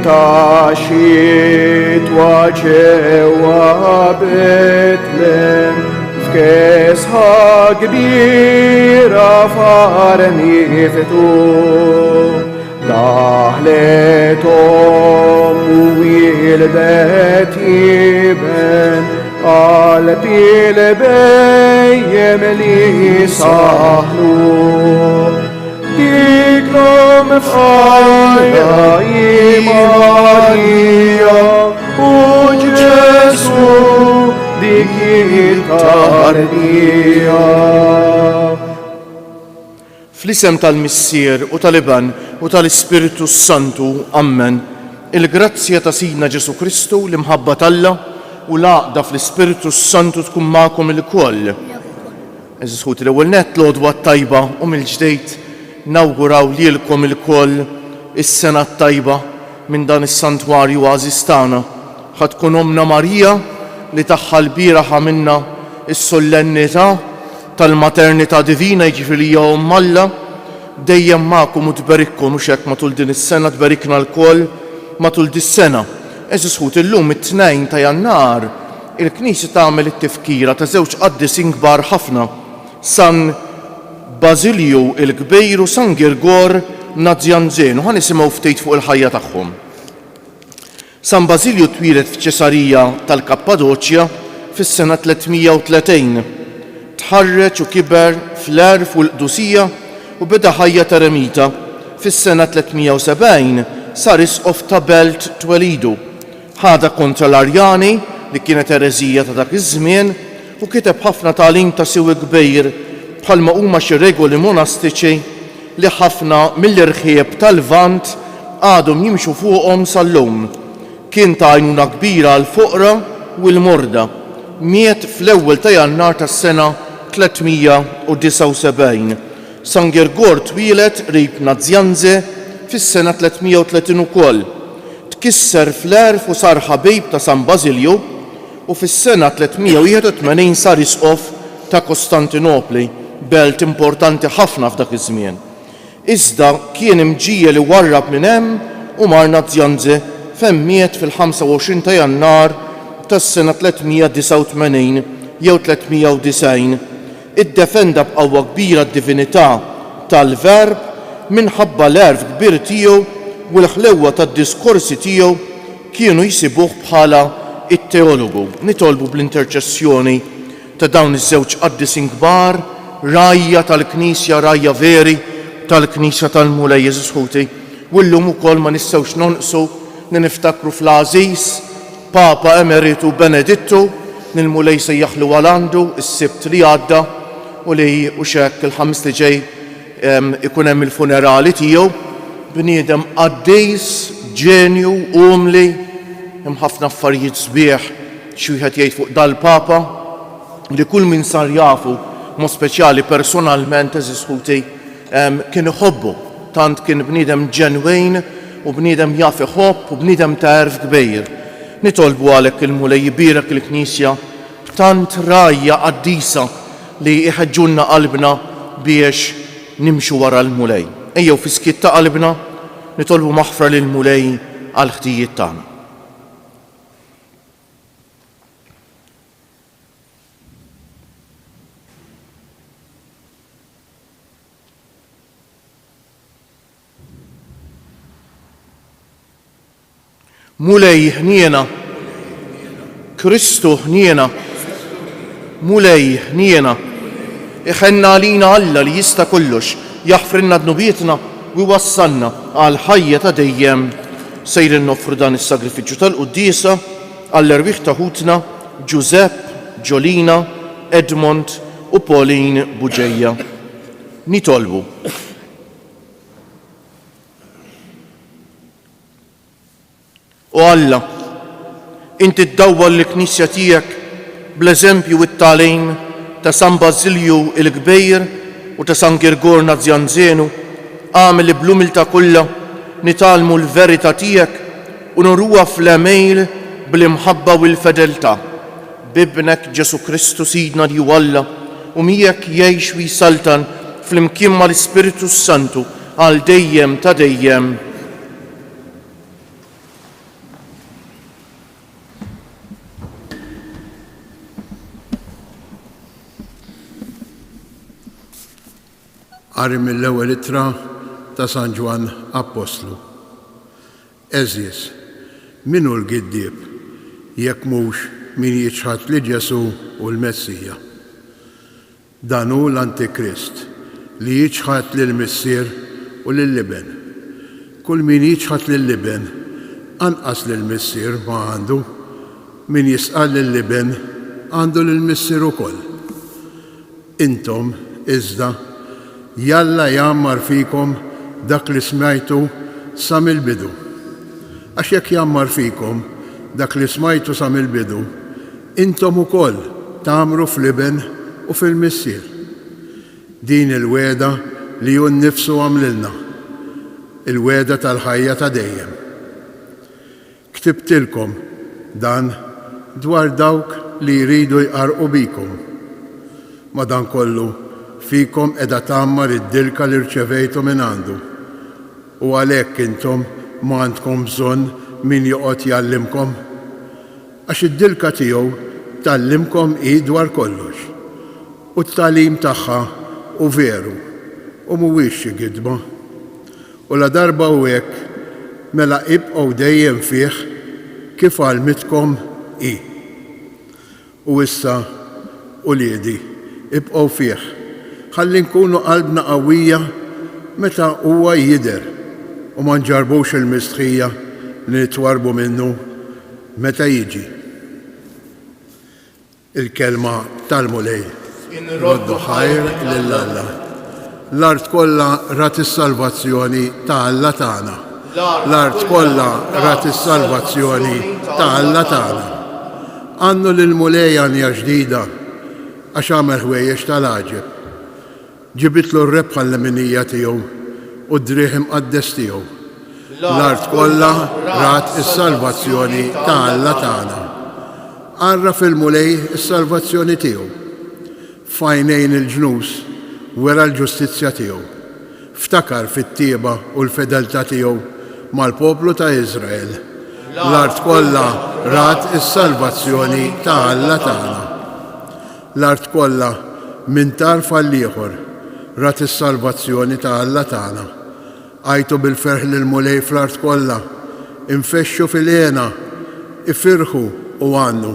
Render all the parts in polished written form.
Tashit wachewa Bethlehem Fkes hagbira farni fetu Dahletom wildet iben Al pilbeyem li sahlu Diklom fajda Maria u Ġesu dik tarbija. Fl-isem tal-Missier u tal-Iban u tal-Ispiritu Santu, Amen. Il-grazzja ta' Sidna Ġesu Kristu l-imħabba tal-Alla u l-għaqda fl-Ispiritu Santu tkun magħkom il-koll. Eżis ħut l-ewwel nett l-għodwa tajba u mill-ġdejt nawguraw lilkom il-koll is-sena tajba minn dan is-santwarju għażiż tagħna. Ħad tkun Omna Marija li taħħal bieraħ minna is-sollennità tal-maternità divina jiġifieri hija Omm Alla dejjem magħkom u tbarikkom mhux hekk matul din is-sena tbarikna lkoll matul dis-sena. Eżis ħut illum it-2 ta' Jannar il-Knisja tagħmel it-tifkira ta' żewġ qaddisin kbar ħafna San Basilju il-Kbejr u San Girgor Nazzjanżenu. Ħa nisimgħu ftit fuq il-ħajja tagħhom. San Basilju twieled f'Ċesarija tal-Kappadoċja fis-sena 330. Tħarreġ u kiber fl-Erf u l-Qdusija u beda ħajja ta' eremita. Fis-sena 370 sar isqof ta' Belt Twelidu. Ħada kontra l-Arjani li kienet ereżija ta' dak iż-żmien u kiteb ħafna tagħlim ta' sew kbejr bħalma huma xi regoli monastiċi li ħafna mill-irħieb tal-Lvant għadhom jimxu fuqhom sal-lum. Kien ta' għajnuna kbira għall-foqra u l-morda. Miet fl-ewwel ta' Jannar tas-sena 379. San Girgor twieled qrib Nazzjanze fis-sena 330 ukoll. Tkisser fl-Erf u sar ħabib ta' San Basilju u fis-sena 381 sar isqof ta' Kostantinopli, belt importanti ħafna f'dak iż-żmien. Iżda kien imġiel li warrab minn hemm u mar Nazzjanze fejn miet fil-25 ta' Jannar tas-sena 389 jew 390. Iddefenda b'qawwa kbira d-divinità tal-Verb minħabba l-erf kbir tiegħu u l-ħlewwa tad-diskorsi tiegħu kienu jsibuh bħala it-teologu. Nitolbu bl-interċessjoni ta' dawn iż-żewġ qaddisin kbar, rajja tal-Knisja, rajja veri tal-Knisja tal-Mulej Jeżus Ħuti. U llum ukoll ma nistgħux nonqsu li niftakru fl-Għażiż Papa Emeritu Benedittu nil-Mulej sejjaħlu għal-għandu is-Sibt li għadda u li u xekk il-ħamis li ġej ikun hemm il-funerali tiegħu. Bniedem qaddejs, ġenju, umli, hemm ħafna affarijiet sbieħ xi wieħed jgħid fuq dal-Papa li kull min sar jafu mod speċjali personalment Eżis Ħuti kien iħobbu. Tant kien bniedem ġenwin u bniedem jaf iħobb u bniedem ta' erf kbejr. Nitolbu għalhekk il-Mulej jibierek il-Knisja tant rajja qaddisa li iħeġġulna qalbna biex nimxu wara l-Mulej. Ejjew fi skiet ta' qalbna nitolbu maħfra lill-Mulej għal ħtijiet tagħna. Mulej ħniena, Kristu ħniena, Mulej ħniena, iħenna għalina Alla li jista' kollox, jaħfrinna dnubietna u jwassalna għal ħajja ta' dejjem. Sejrin noffru dan is-sagrifiċċju tal-Quddiesa għall-erbieħ ta' ħutna Giuseppe, Jolina, Edmond u Pauline Buġejja. Nitolbu. U Alla, inti ddawwal l-Knisja tiegħek bl-eżempju u t-tagħlim ta' San Basilju il-Kbejr u ta' San Girgor Nazzjanżenu, għamel li bl-umiltà kollha nitalmu l-verità tiegħek u nurruha fl-emejl bl-imħabba u l-fedeltà. Bibnek Ġesu Kristu Sidna li hu Alla u miegħek jgħix u jsaltan fl-imkien mal-Ispiritu Santu għal dejjem ta' dejjem. Qari mill-ewwel ittra ta' San Ġwan Apostlu. Eżies, min hu l-giddieb jekk mhux min jiġħad li Ġesu u l-Messija. Dan hu l-Antikrist li jiġħad lill-missier u lill-liben. Kull min jiġħad lill-liben anqas lill-missier ma għandu, min jisqal lill-liben għandu lill-missier ukoll. Intom iżda jalla jammar fikom dak li smajtu sa mill-bidu. Għax jekk jammar fikom dak li smajtu sa mill-bidu, intom ukoll tagħmlu f'liben u fil-missier. Din il-weda li hu nnifsu għamlilna, il-weda tal-ħajja ta' dejjem. Ktibtilkom dan dwar dawk li jridu jqarqu bikom. Madankollu fikom qiegħda tagħmmar id-dilka li rċevejtu minn għandu. U għalhekk intom ma għandkom bżonn min joqgħod jgħallimkom. Għax id-dilka tiegħu tallimkom hi dwar kollox. U t-tagħlim tagħha u veru u mhuwiex xi gidba. U la darba u hekk mela ibqgħu dejjem fih kif għalmitkom hi. U issa uliedi ibqgħu fih. Ħalli nkunu qalbna qawwija meta huwa jidher u ma nġarbux il-mistħija li nitwarbu minnu meta jiġi. Il-kelma tal-mulej. Roddu ħajr lill-Alla. L-art kollha rat is-salvazzjoni ta' Alla tagħna. L-art kollha rat is-salvazzjoni ta' Alla tagħna. Għannu lill-mulej għanja ġdida għax għamel ħwejjex tal-għaġeb. Ġibitlu r-rebħa l-leminija tiegħu u d-drieħ imqaddes tiegħu. L-art kollha rat is-salvazzjoni ta' Alla tagħna. Għarra fil-mulej is-salvazzjoni tiegħu. Fajnejn il-ġnus wera l-ġustizzja tiegħu. Ftakar fit-tieba u l-fedeltà tiegħu mal-poplu ta' Iżrael. L-art kollha rat is-salvazzjoni ta' Alla tagħna. L-art kollha minn tarf għall-ieħor rat is-salvazzjoni ta' Alla tagħna. Għajtu bil-ferħ lill-mulej fl-art kollha, infexxu fil-għena, ifirħu u għannu.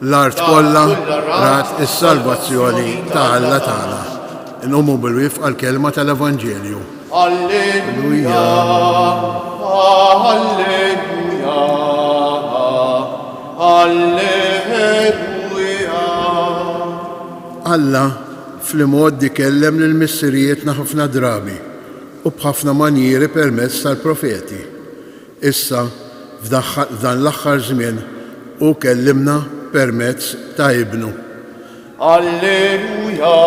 L-art kollha rat is-salvazzjoni ta' Alla tagħna. Inqumu bil-wifq għall-kelma tal-Evanġelju. Alleluja, alleluja, alleluja. Alla fl-imoddi kellem lill-missirijietna ħafna drabi u b'ħafna manjieri permezz tal-profeti. Issa f'dan l-aħħar żmien u kellimna permezz ta' Ibnu. Alleluja,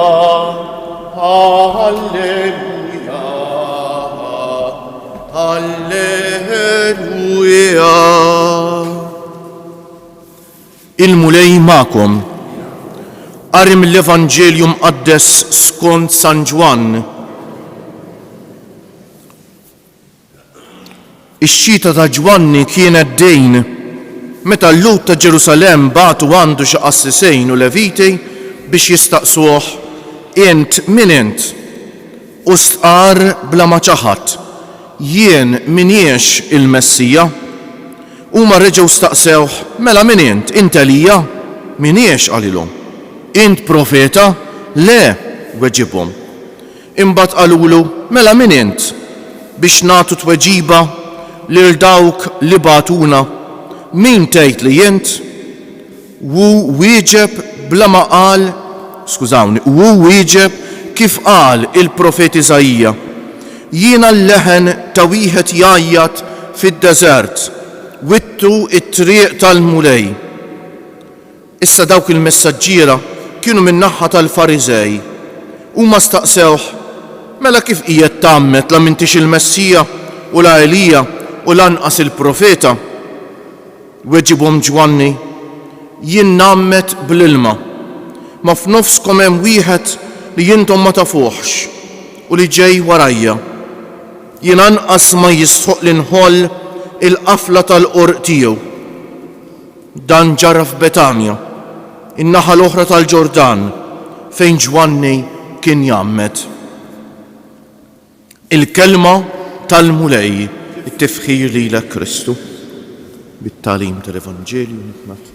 alleluja, alleluja. Il-mulej ma'kom. Qari mill-Evanġelju mqaddes skont San Ġwan. Ix-xita ta' Ġwanni kienet dejn meta l-lut ta' Ġerusalem batu għandu xi qassisejn u leviti biex jistaqsuh int min int u stqar bla ma ċaħat jien minniex il-Messija. Huma reġgħu staqsewh mela min int Elija? Minniex għalilhom. Int profeta? Le, weġibhom. Imbagħad qalulu mela min int biex nagħtu tweġiba lil dawk li batuna. Min tgħid li int? Wu wieġeb bla ma qal, skużawni, wu wieġeb kif qal il-profet Iżajja. Jiena l-leħen ta' wieħed jgħajjat fid-deżert, wittu it-triq tal-mulej. Issa dawk il-messaġġiera kienu min-naħa tal-Fariżej. Huma staqsewh mela kif qiegħed tagħmmet la m'intix il-Messija u la Elija u lanqas il-profeta. Weġibhom Ġwanni, jien nammet bl-ilma, ma f'nofskom hemm wieħed li jintom ma tafuhx u li ġej warajja. Jien anqas ma jistħoq li nħoll il-qafla tal-qorq tiegħu. Dan ġara f'Betanja, in-naħa l-oħra tal-Ġordan, fejn Ġwanni kien jammet. Il-kelma tal-mulej, it-tifħir lilek Kristu, bit-talim tal-Evanġelju nitmat.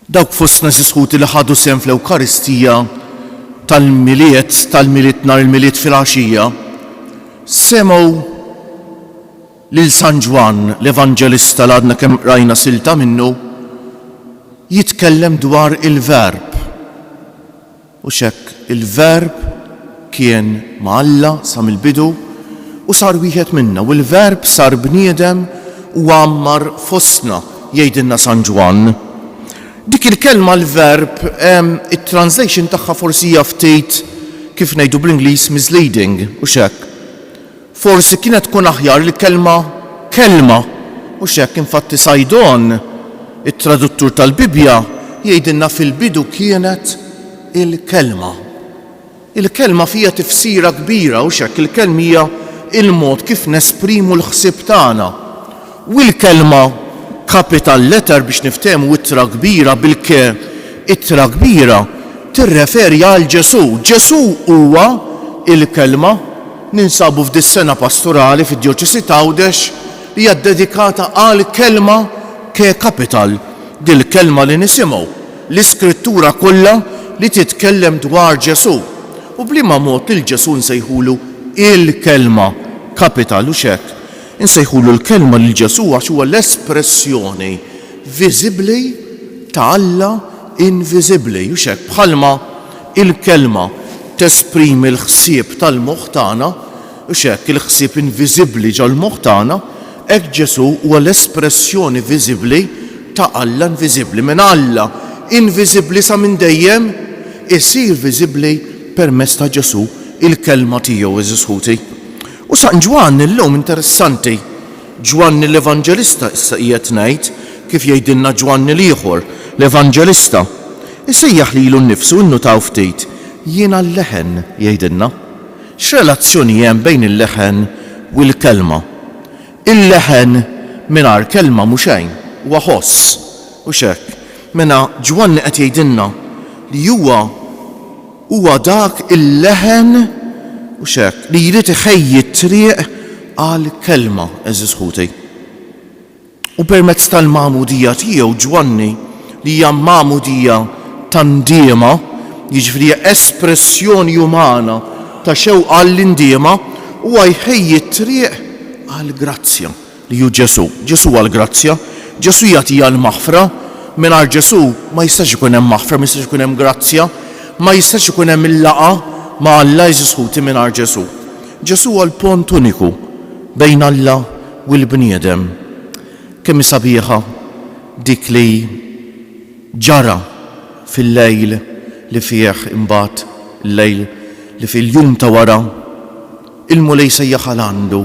Dawk fostna sisħuti li ħadu sehem fl-Ewkaristija tal-miliet nhar il-miliet fil-għaxija, semgħu lil San Ġwan l-Evanġelista li għadna kemm rajna silta minnu jitkellem dwar il-Verb. U xekk il-Verb kien ma' Alla sa mill-bidu u sar wieħed minna, u l-Verb sar bniedem u għammar fostna, jgħidilna San Ġwan. Dik il-kelma l-verb, it-translation tagħha forsi hija ftit kif ngħidu bl-Ingliż misleading u xekk. Forsi kienet tkun aħjar il-kelma kelma u xekk infatti Sajdon, it-traduttur tal-Bibja, jgħidilna fil-bidu kienet il-kelma. Il-kelma fija tifsira kbira u xekk il-kelma hija il-mod kif nesprimu l-ħsieb tagħna. U l-kelma capital letter biex niftehmu ittra kbira bil-ke ittra kbira tirreferi għal Ġesu. Ġesu huwa il-kelma ninsabu f'dis-sena pastorali fid-Djoċesi ta' Għawdex li hija dedikata għal kelma ke capital, dil-kelma li nisimgħu l-iskrittura kollha li titkellem dwar Ġesu. U bliema mod il-Ġesu nsejħulu il-kelma capital u xekk. Insejħulu l-kelma lil Ġesu għax huwa l-espressjoni viżibbli ta' Alla inviżibbli. U xekk bħalma il-kelma tesprimi l-ħsieb tal-moħħ tagħna, u xekk il-ħsieb inviżibbli ġol-moħħ tagħna, hekk Ġesu huwa l-espressjoni viżibbli ta' Alla inviżibbli. Minn Alla inviżibbli sa minn dejjem isir viżibbli permezz ta' Ġesu il-kelma tiegħu eżisħuti. U San Ġwan illum interessanti. Ġwanni l-Evanġelista issa qiegħed ngħid kif jgħidilna Ġwanni l-ieħor l-Evanġelista. Isejjaħ lilu nnifsu innu taw ftit jiena l-leħen jgħidilna. X'relazzjoni hemm bejn il-leħen u l-kelma? Il-leħen mingħajr kelma mhu xejn, huwa ħoss u xekk. Mela Ġwanni qed jgħidilna li huwa dak il-leħen u xekk li jrid iħejji t-triq għal kelma eżisħuti. U permezz tal-magħmudija tiegħu Ġwanni li hija magħmudija tan-ndiema, jiġifieri espressjoni umana ta' xewqa għall-indiema, huwa jħejji t-triq għal grazzja li hu Ġesu. Ġesu għal grazzja, Ġesu jagħtiha l-maħfra, mingħajr Ġesu ma jistax ikun hemm maħfra, ma jistax ikun hemm grazzja, ma jistax ikun hemm il-laqa ma' Alla jżisħuti mingħajr Ġesu. Ġesu huwa l-pont uniku bejn Alla u l-bniedem. Kemm sabiħa dik li ġara fil-lejl li fih imbagħad il-lejl li fil-jum ta' wara il-mulej sejjaħ għandu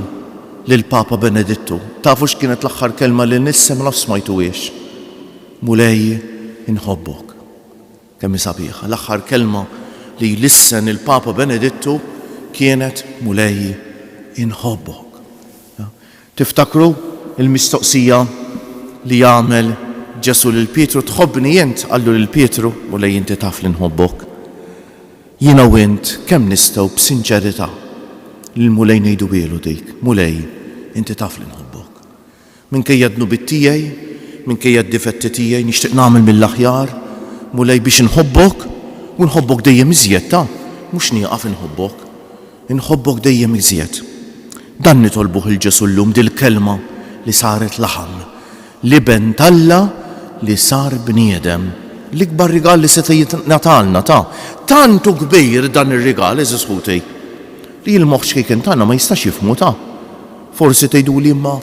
lill-Papa Benedittu. Tafu x'kienet l-aħħar kelma li nissem naf smajtuhiex. Mulej inħobbok. Kemm sabiħa l-aħħar kelma li lissen il-Papa Benedittu kienet mulej inħobbok. Tiftakru il-mistoqsija li jagħmel Ġesu lil Pietru, tħobbni jent? Qallu lil Pietru, mulej inti taf li nħobbok. Jiena u int kemm nistgħu b'sinċerità lil mulej ngħidu wielu dik, mulej inti taf li nħobbok. Minkejja d-nubit tiegħi, minkejja d-difetti tiegħi nixtieq nagħmel mill-aħjar, mulej biex inħobbok. U nħobbok dejjem iżjed ta' mhux nieqaf inħobbok. Inħobbok dejjem iżjed. Dan nitolbuh il-Ġesu llum dil-kelma li saret laħam, li ben Alla li sar bniedem. L-ikbar rigal li seta' jingħatalna ta' tantu kbir dan ir-rigal eżisħuti li l-moħħ xejn tagħna ma jistax jifhmu ta'. Forsi tgħiduli imma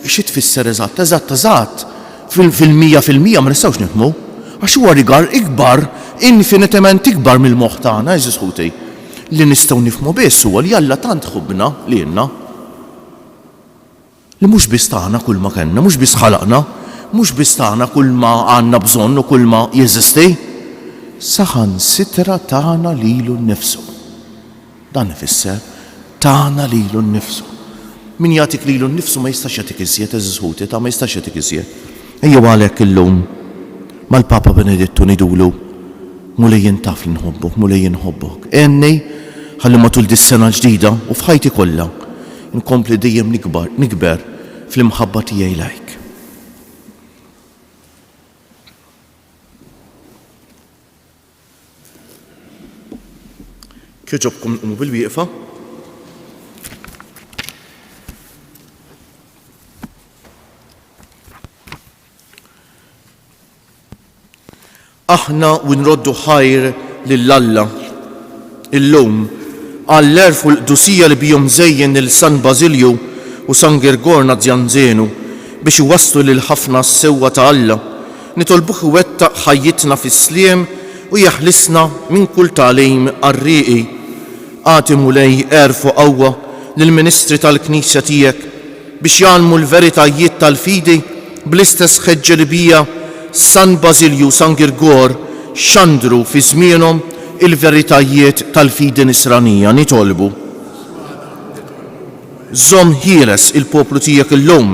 xi tfisser eżatt fil-mija ma nistgħux nifhmu għax huwa rigal ikbar infinitament ikbar mill-moħħ tagħna eżisħuti li nistgħu nifhmu biss huwa li Alla tant ħobbna lilna li mhux biss tagħna kull ma kellna, mhux biss ħalaqna, mhux biss tagħna kull ma għandna bżonn u kull ma jeżisti, saħansitra tagħna lilu nnifsu. Dan ifisser tagħna lilu nnifsu. Min jagħtik lilu nnifsu ma jistax jagħtik iżjed eżisħuti ta' ma jistax jagħtik iżjed. Ejjew għalhekk illum mal-Papa Benedetto nidulu mulej jintaf li nħobbok, mulej jinħobbok. Enni ħalli matul dis-sena ġdida u f'ħajti kollha nkompli dejjem nikber fl-imħabba tiegħi lejk. Kieġobkom nqumu bil-wieqfa. Aħna u nroddu ħajr lill-Alla illum għall-erf u l-qdusija li bihom żejjen lil San Basilju u San Gergor Nazzjanżenu biex iwasslu lil ħafna s-sewwa ta' Alla, nitolbuh iwettaq ħajjitna fis-sliem u jaħlisna minn kull tagħlim qarrieqi. Għati mulej erf u qawwa lill-Ministri tal-Knisja tiegħek biex jgħalmu l-veritajiet tal-fidi bl-istess ħeġġa li bija San Basilju San Gergor xandru fi żmienhom il-veritajiet tal-fidi nisranija nitolbu. Żomm ħieles il-poplu tiegħek illum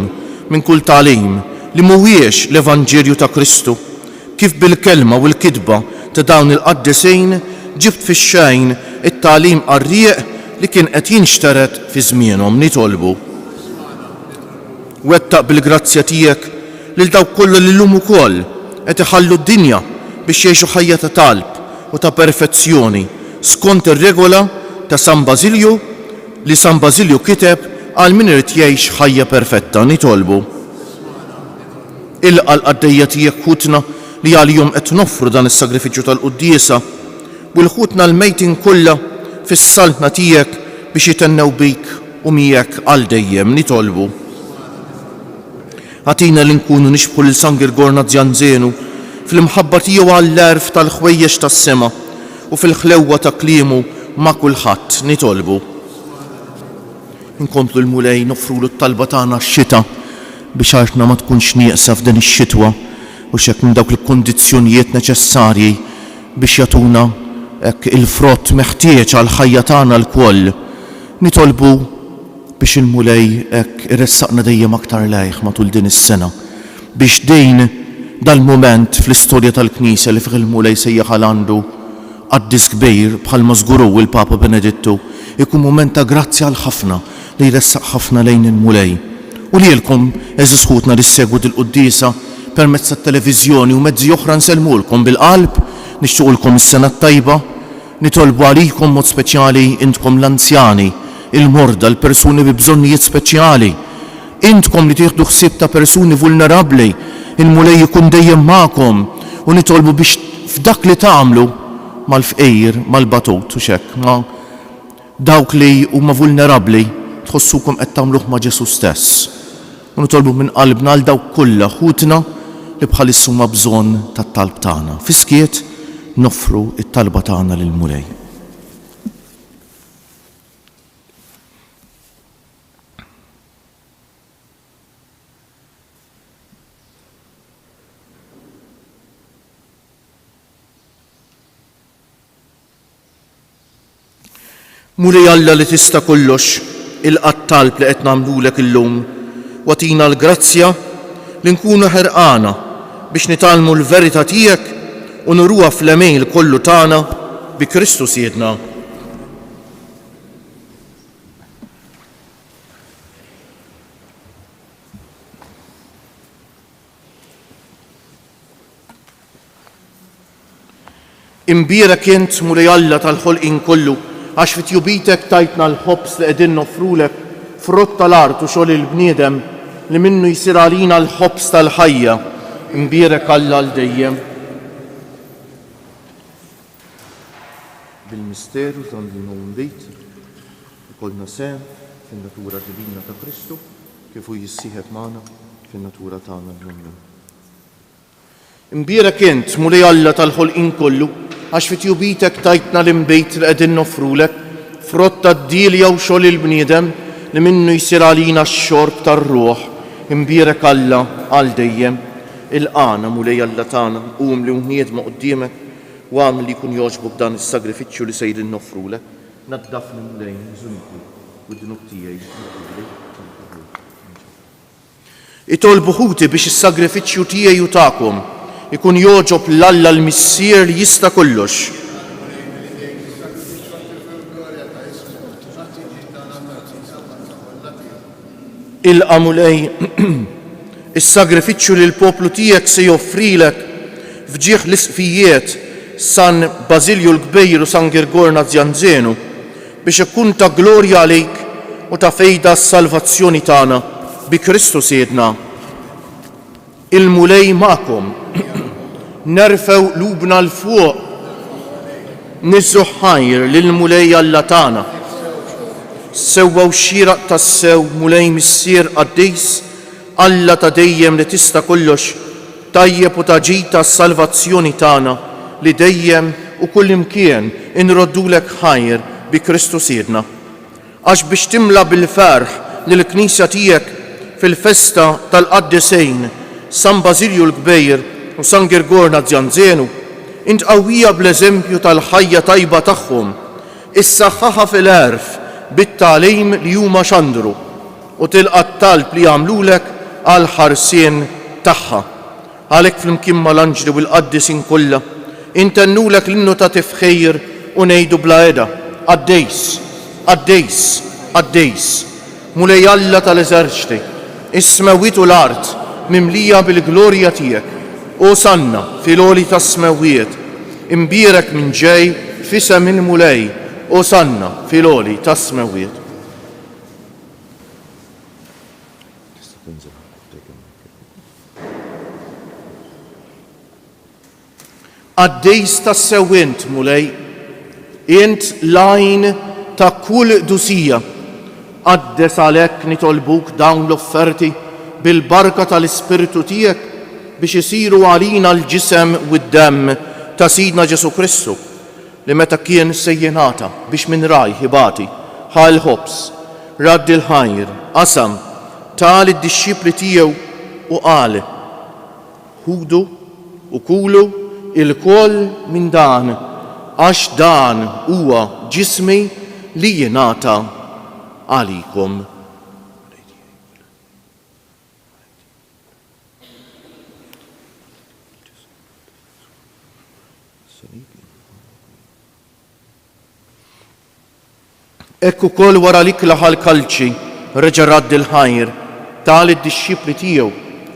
minn kull tagħlim li mhuwiex l-Evanġelju ta' Kristu, kif bil-kelma u l-kidba ta' dawn il-qaddisejn ġibt fix-xejn it-tagħlim qarrieq li kien qed jinxteret fi żmienhom nitolbu. Wettaq bil-grazzja tiegħek lil dawk kollha li llum ukoll qed iħallu d-dinja biex jgħixu ħajja ta' talb u ta' perfezzjoni skont ir-regola ta' San Basilju li San Basilju kiteb għal min irid jgħix ħajja perfetta nitolbu. Ilqa l-qaddejja tiegħek ħutna li għalihom qed noffru dan is-sagrifiċċju tal-quddiesa u l-ħutna l-mejtin kollha fis-saltna tiegħek biex jitennew bik u miegħek għal dejjem nitolbu. Għatina li nkunu nixbħu lil San Gergor Nazzjanżenu fl-imħabba tiegħu għall-erf tal-ħwejjex tas-sema u fil-ħlewwa ta' kliemu ma' kulħadd nitolbu. Inkomplu l-mulej nofrulu t-talba tagħna x-xita biex għartna ma tkunx nieqsa f'dan ix-xitwa u x'hekk minn dawk il-kundizzjonijiet neċessarji biex jagħtuna hekk il-frott meħtieġ għal ħajja tagħna l-koll. Nitolbu biex il-mulej hekk irressaqna dejjem aktar lejh matul din is-sena biex dejn dal-mument fl-istorja tal-Knisja li fih il-mulej sejjaħal għandu qaddis kbir bħalma żguru il-Papa Benedettu ikun mument ta' grazzja għal ħafna li jressaq ħafna lejn il-mulej. U lilkom eżis ħutna li ssegwu il-quddiesa permezz tat-televiżjoni u mezzi oħra nsellmulkom bil-qalb, nixtiequlkom is-sena tajba, nitolbu għalikom mod speċjali intkom l-anzjani, il-morda, l-persuni bi bżonnijiet speċjali. Intkom li tieħdu ħsieb ta' persuni vulnerabbli, il-mulej ikun dejjem magħkom u nitolbu biex f'dak li tagħmlu mal-fqejjer, mal-batut u xekk, ma' dawk li huma vulnerabbli tħossukom qed tagħmluh ma' Ġesu stess. U nitolbu minn qalbna għal dawk kollha ħutna li bħalissu ma' bżonn tat-talb tagħna. Fiskiet noffru it-talba tagħna lill-mulej. Mulej Alla li tista' kollox, il-qattalb li qed nagħmlulek illum, watina l-grazzja li nkunu ħerqana biex nitalmu l-verità tiegħek u nuruha fl-emejl kollu tagħna bi Kristu Siedna. Imbierek int mulej Alla tal-ħolqien kollu għax fit-jubitek tajtna l-ħobs li qegħdin noffrulek frott tal-art u xogħol il-bniedem li minnu jsir għalina l-ħobs tal-ħajja. Imbierek Alla l dejjem. Bil-misteru tal-din bejt ikollna sehem fin-natura divina ta' Kristu kif hu jissieħeb magħna fin-natura tagħna llum. Imbierek int mulej Alla tal-ħolqien kollu għax fit-jubitek tajtna l-imbejt li qegħdin noffrulek frott tad-dilja u xogħol il-bniedem li minnu jsir għalina x-xorb tar-ruħ. Imbierek Alla għal dejjem. Il-qana mulej Alla tagħna qum li wniedma quddiemek u għamel li jkun jogħġbok dan is-sagrifiċċju li sejrin noffrulek. Naddafni mulej żunku u d-dnub tiegħi. Itolbu ħuti biex is-sagrifiċċju tiegħi u tagħkom ikun joġob l-Alla l-Missier li jista' kollox. Il-qamulej is-sagrifiċċju li l-poplu tiegħek se joffrilek fġieħ l-isqfijiet San Basilju l-Kbejr u San Girgor Nazzjanzenu biex ikun ta' glorja għalik u ta' fejda s-salvazzjoni tagħna bi Kristu Siedna. Il-mulej magħkom nerfew lubna l-fuq niżżu ħajr lill-mulej Alla tagħna. Sewwew xieraq tas-sew mulej missier Qaddejs Alla ta' dejjem li tista' kollox tajjeb u taġita s-salvazzjoni tagħna li dejjem u kull imkien inroddulek ħajr bi Kristu Siedna. Għax biex timla bil-ferħ lill-Knisja tiegħek fil-festa tal-Qaddisejn San Basilju l-Kbejr u San Girgor Nazzjanzenu, int qawwija bl-eżempju tal-ħajja tajba tagħhom, issaħħaħa fil-għerf bit-tagħlim li huma xandru u tilqa' t-talb li jagħmlulek għal ħarsien tagħha. Għalhekk flimkien mal-anġli u l-qaddisin kollha intennulek l-innu ta' tifħejr u ngħidu bla eda: Qaddejs, Qaddejs, Qaddejs, mulej Alla tal-eżerċti, is-smewwiet u l-art mimlija bil-glorja tiegħek. Osanna fil-għoli tas-smewwiet, imbierek minn ġej f'isem il-mulej. Osanna fil-għoli tas-smewwiet. Qaddejs tas-sewwint mulej, int lajn ta' kull dusija. Qaddes għalhekk nitolbuk dawn l-offerti bil-barka tal-Ispiritu tiegħek biex isiru għalina l-ġisem u d-demm ta' Sidna Ġesu Kristu li meta kien sejjenata biex minn raj ħibati ħal ħobs, radd il-ħajr, qasam tal id-dixxipli tiegħu u qal: ħudu u kulu il-koll minn dan għax dan huwa ġismi li jingħata għalikom. Ekku kol wara l-ikla ħal-kalċi reġa' radd il-ħajr tal id-dixxipli tiegħu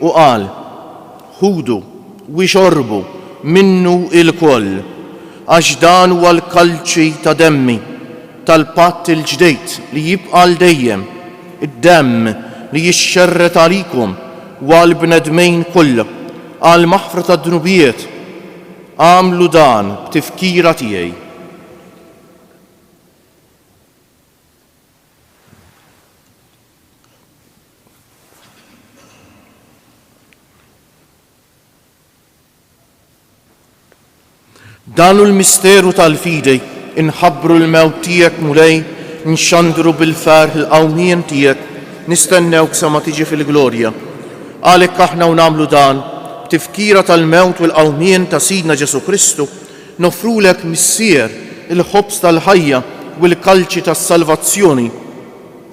u qal: ħudu u xorbu minnu il-koll għax dan huwa l-kalċi ta' demmi tal-patt il-ġdejt li jibqa' l dejjem, id-demm li jixxerret għalikom u għall-bnedmejn kollha għal maħfra tad-dnubijiet. Għamlu dan b'tifkira tiegħi. Danu l-misteru tal-fidej inħabbru l-mewt tiegħek mulej, nxandru bil-ferħ il-qawnien tiegħek, nistennewk sa ma tiġi fil-glorja. Għalhekk aħna u nagħmlu dan b'tifkira tal-mewt u l-qawnien ta' Sidna Ġesu Kristu, nofrulek missier il-ħobs tal-ħajja u l-kalċi tas-salvazzjoni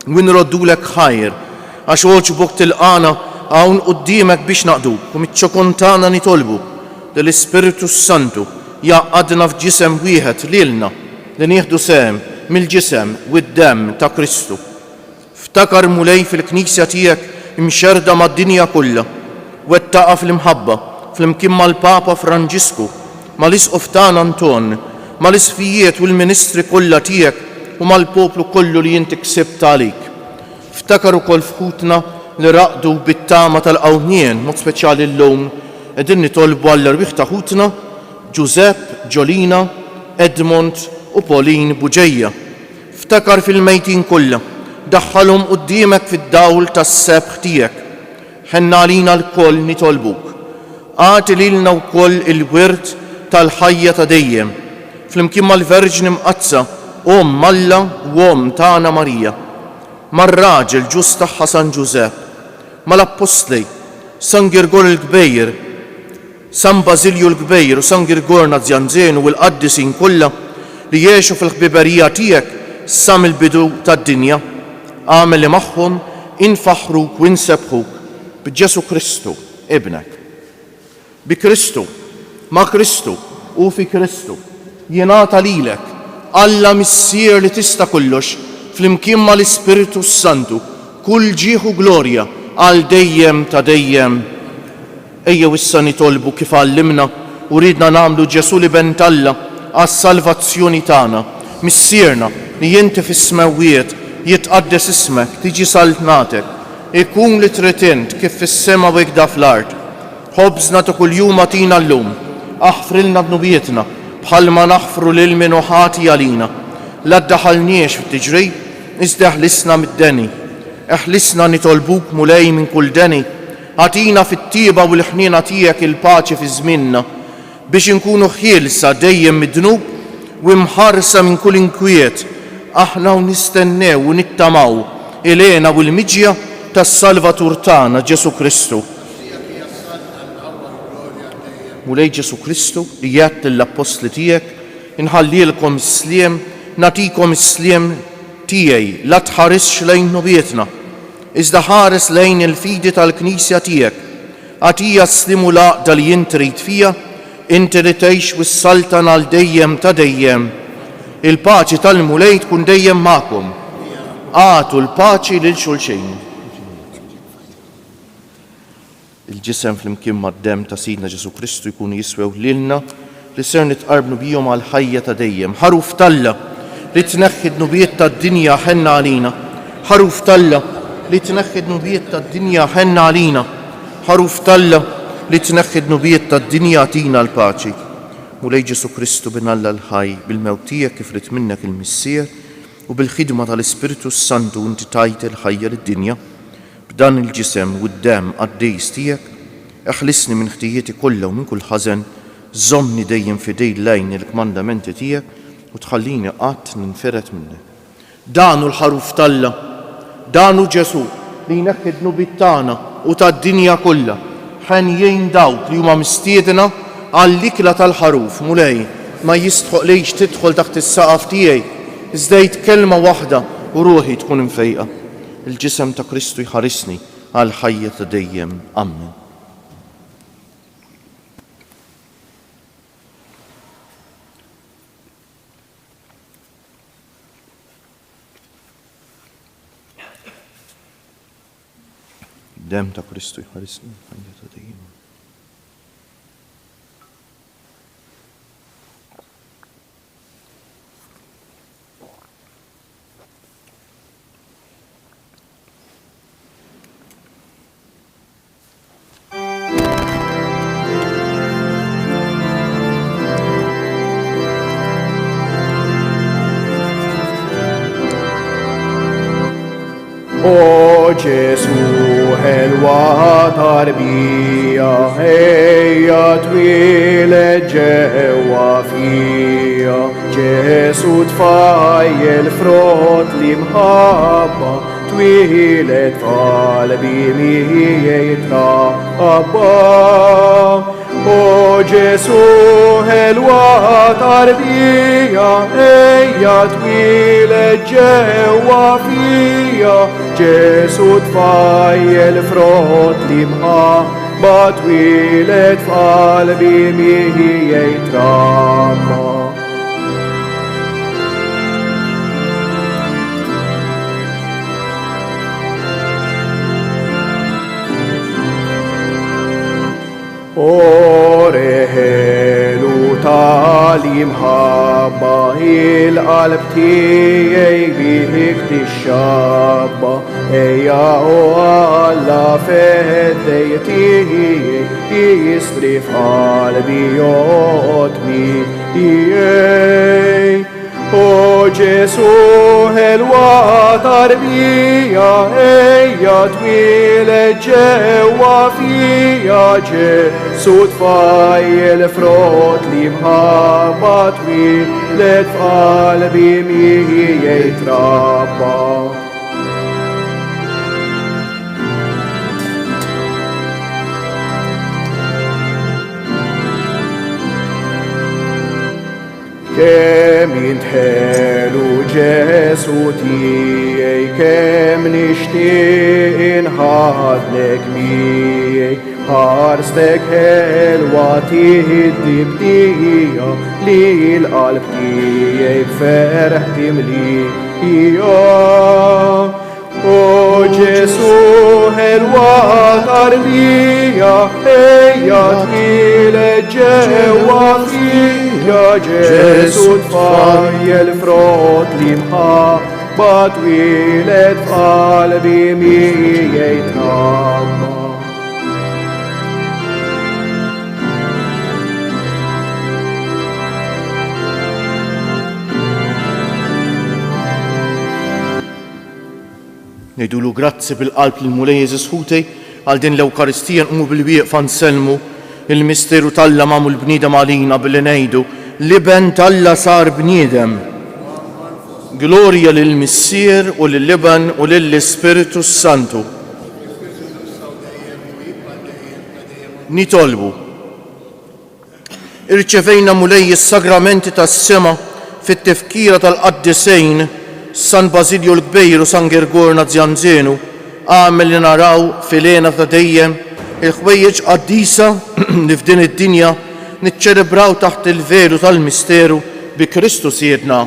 u nroddulek ħajr għax oġbok tilqana hawn quddiemek biex naqduk u miċ-ċokontana nitolbu lill-Ispiritu Santu jaqadna f'ġisem wieħed lilna li nieħdu sehem mill-ġisem u d-demm ta' Kristu. Ftakar mulej fil-Knisja tiegħek imxerda mad-dinja kollha, wettaqa fl-imħabba flimkien mal-Papa Franġisku, mal-Isqof tagħna Anton, mal-isfijiet u l-ministri kollha tiegħek u mal-poplu kollu li inti ksibt għalik. Ftakar ukoll fħutna li raqdu bit-tama tal-qawnien, mod speċjali llum qegħdin nitolbu għall-irwieħ ta' ħutna Giuseppe, Giolina, Edmond u Pauline Buġejja. Ftakar fil-mejtin kollha, daħħalhom quddiemek fid-dawl tas-sebħ tiegħek. Ħenna għalina l-koll nitolbuk. Għati lilna wkoll il-wirt tal-ħajja ta' dejjem, flimkien mal-Verġni Mqazza, Alla u tagħna Marija, mar-raġel ġus tagħha San Giuseppe, mal-Apostli San Girgor il-Kbejr, San Basilju l-Kbejr u San Girgor Nazzjanzenu u l-qaddisin kollha li jgħixu fil-ħbiberija tiegħek sa mill-bidu tad-dinja. Għamel li magħhom infaħruk u nsebħuk b'Ġesu Kristu ibnek. bi Kristu, ma' Kristu u fi Kristu jingħata lilek Alla missier li tista' kollox flimkien mal-Ispiritu Santu kull ġieħu glorja għal dejjem ta' dejjem. Ejjew issa nitolbu kif għallimna u ridna nagħmlu Ġesu li bentalla għas-salvazzjoni tagħna, missierna li inti fis-smewwiet jitqaddes ismek, tiġi saltnatek, ikun li tritint kif fis-sema u ikda fl-art. Ħobżna ta' kuljum atina llum, aħfrilna dnubietna bħalma naħfru lil min ħati għalina. La ddaħalniex fit-tiġrib, iżda ħlisna mid-deni. Eħlisna nitolbuk mulej minn kull deni, għatina fit-tieba u l-ħniena tiegħek il-paċi fi żmienna biex inkunu ħielsa dejjem mid-dnub u mħarsa minn kull inkwiet. Aħna u nistennew u nittamaw ilena u l-miġja tas-Salvatur tagħna Ġesu Kristu. Mulej Ġesu Kristu li jgħid lill-apostli tiegħek inħallilkom is-sliem, nagħtikom is-sliem tiegħi, la tħarisx lejn nubietna, iżda ħares lejn il-fidi tal-Knisja tiegħek. Għatija s-slim u l-għaqda li inti trid fija, inti li tgħix wis-saltan għal dejjem ta' dejjem. Il-paċi tal-mulej tkun dejjem magħkom. Għatu l-paċi lil xulxejn. Il-ġisem flimkien mad-dem ta' Sidna Ġesu Kristu jkunu jiswew lilna li ser nitqarbnu bihom għal ħajja ta' dejjem. Ħaruf Talla li tneħħi d-nubiet tad-dinja ħenna għalina. Ħaruf Talla li tneħħi d-nubiet tad-dinja ħenna għalina. Ħaruf Talla li tneħħi d-nubiet tad-dinja tina l-paċi. Mulej Ġesu Kristu bin Alla l-ħaj bil-mewt tiegħek kif rid minnek il-missier u bil-ħidma tal-Ispiritu Santu inti tajt il-ħajja lid-dinja. B'dan il-ġisem u d-dem għad-dejs tiegħek, eħlisni minn ħtijieti kollha u minn kull ħażen, żommni dejjem fidej lejn il-kmandamenti tiegħek u tħallini qatt ninferet minnek. Danu l-ħaruf Talla, danu Ġesu li jneħħi d-nubiet tagħna u tad-dinja kollha. Ħenjejn dawk li huma mistiedna għall-ikla tal-ħaruf mulej ma jistħoqlejx tidħol taħt is-saqaf tiegħi, iżda kelma waħda u ruħi tkun imfejqa. Il-ġisem ta' Kristu jħarisni għal ħajja ta' dejjem. Amen. Dem ta' Kristu jħarisni għal ħajja ta' dejjem. O Ġesu ħelwa tarbija, ejja twieled ġewwa fija. Ġesu tfajjel frott li mħabba, twieled f'qalbi miegħi trabba. O Ġesu ħelwa tarbija, ejja twieled ġewwa fija. Ġesu tfajjel frott li mħabba, twieled f'qalbi miegħi trabba. O reħelu tal-imħabba, il-qalb tiegħi bihek tixxabba. Ejja o Alla f'eddej tiegħi jisri f'qalbi joqtni tiegħi. O Ġesu ħelwa tarbija, ejja twieled ġewwa fija. Ġesu tfajjel frott li mħabba, twieled f'qalbi miegħi trabba. Kemm jintħelu Ġesu tiegħi, kemm nixtieq inħadnek miegħi, Harstek helwa tihdi bdija li l-qalb tijaj b'ferħ timlija. O Ġesu helwa tarbija, ejja twilet ġewwa fija. Ġesu tfajjel frott li mħabba twilet f'qalbi miegħi tnabba. Nejdulu grazzi bil-qalb l-mulej Jeżis Ħutej għal din l-Ewkaristija nqumu bil-wieqfa nselmu il-misteru Alla mamu l-bniedem għalina billi ngħidu liben Alla sar bniedem. Glorja lill-Missier u lill-Liben u lill-Ispiritu Santu. Nitolbu. Irċevejna mulej is-sagramenti tas-sema fit-tifkira tal-Qaddisejn San Basilju l-Kbejr u San Gergor Nazzjanzenu għamel li naraw filena ta' dejjem il-ħwejjeġ qaddisa li f'din id-dinja niċċelebraw taħt il-veru tal-misteru bi Kristu siedna.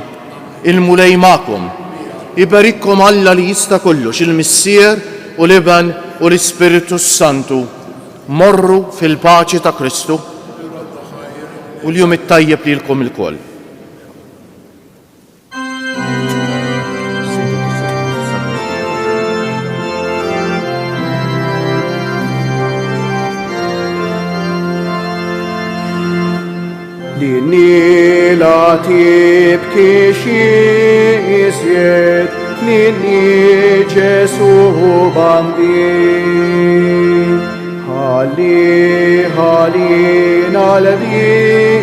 Il-mulej magħkom. Ibarikkom Alla li jista' kollox, il-Missier u l-Iben u l-Ispiritu Santu. Morru fil-paċi ta' Kristu u l-jum it-tajjeb lilkom il-koll. Ninni la tibki xisjed, ninni Ġesu bambin. Ħalli nal-viki,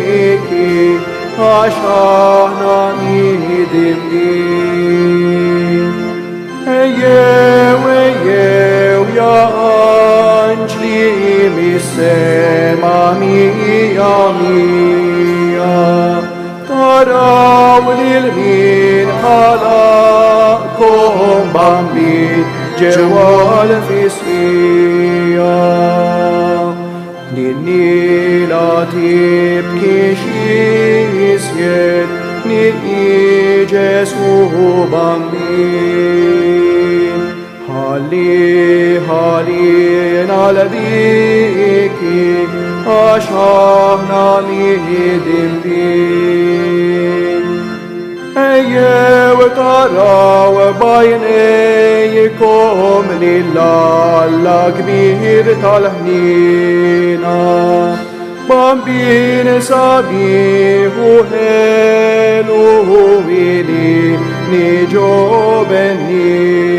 għax aħna nidimdin. Ejjew ja anġli mis-sema mija mija, taraw lil-min ħalaqkom bambin ġewwa l-fisqija. Ninni la tibki xisjed, ninni Ġesu bambin. Ħalli nal-viki, għax aħna nidimdin. Ejjew taraw bajnejkom lill-Alla kbir tal-ħnina, bambin sabiħ u ħelu wili niġu benni.